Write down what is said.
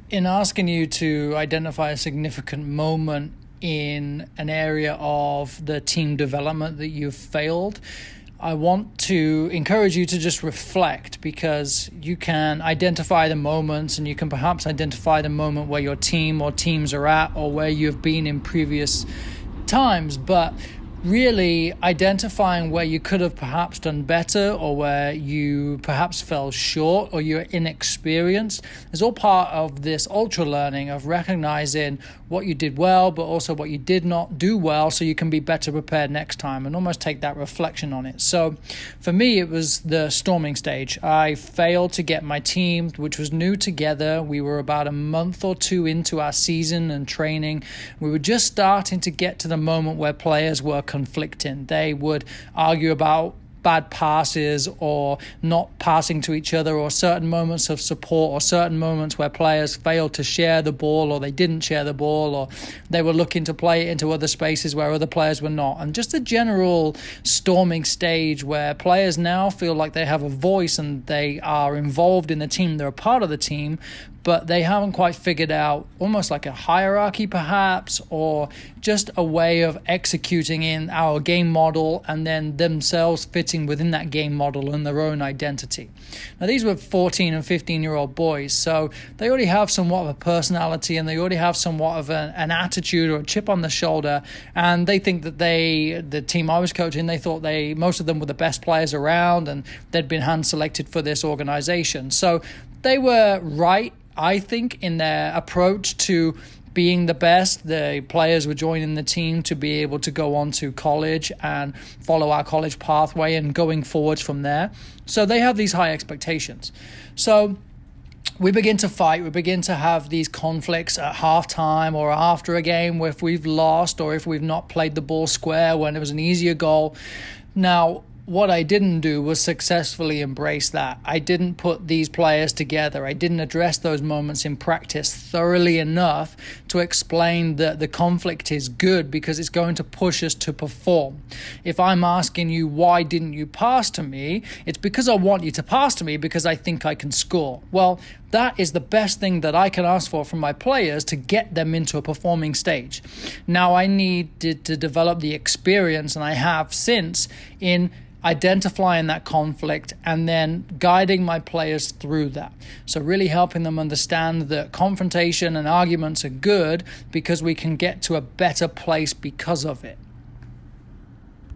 In asking you to identify a significant moment in an area of the team development that you've failed, I want to encourage you to just reflect, because you can identify the moments and you can perhaps identify the moment where your team or teams are at or where you've been in previous times, but really identifying where you could have perhaps done better or where you perhaps fell short or you're inexperienced is all part of this ultra learning of recognizing what you did well, but also what you did not do well, so you can be better prepared next time and almost take that reflection on it. So for me, it was the storming stage. I failed to get my team, which was new, together. We were about a month or two into our season and training. We were just starting to get to the moment where players were conflicting. They would argue about bad passes or not passing to each other, or certain moments of support, or certain moments where players failed to share the ball, or they didn't share the ball, or they were looking to play it into other spaces where other players were not. And just a general storming stage where players now feel like they have a voice and they are involved in the team, they're a part of the team, but they haven't quite figured out almost like a hierarchy perhaps, or just a way of executing in our game model and then themselves fitting within that game model and their own identity. Now, these were 14 and 15-year-old boys, so they already have somewhat of a personality and they already have somewhat of an attitude or a chip on the shoulder, and they think that the team I was coaching, they thought most of them were the best players around and they'd been hand-selected for this organization. So they were right, I think, in their approach to being the best. The players were joining the team to be able to go on to college and follow our college pathway and going forwards from there. So they have these high expectations. So we begin to fight. We begin to have these conflicts at halftime or after a game if we've lost or if we've not played the ball square when it was an easier goal. Now, what I didn't do was successfully embrace that. I didn't put these players together. I didn't address those moments in practice thoroughly enough to explain that the conflict is good because it's going to push us to perform. If I'm asking you, why didn't you pass to me? It's because I want you to pass to me because I think I can score. Well, that is the best thing that I can ask for from my players to get them into a performing stage. Now, I needed to develop the experience, and I have since, in identifying that conflict and then guiding my players through that. So really helping them understand that confrontation and arguments are good because we can get to a better place because of it.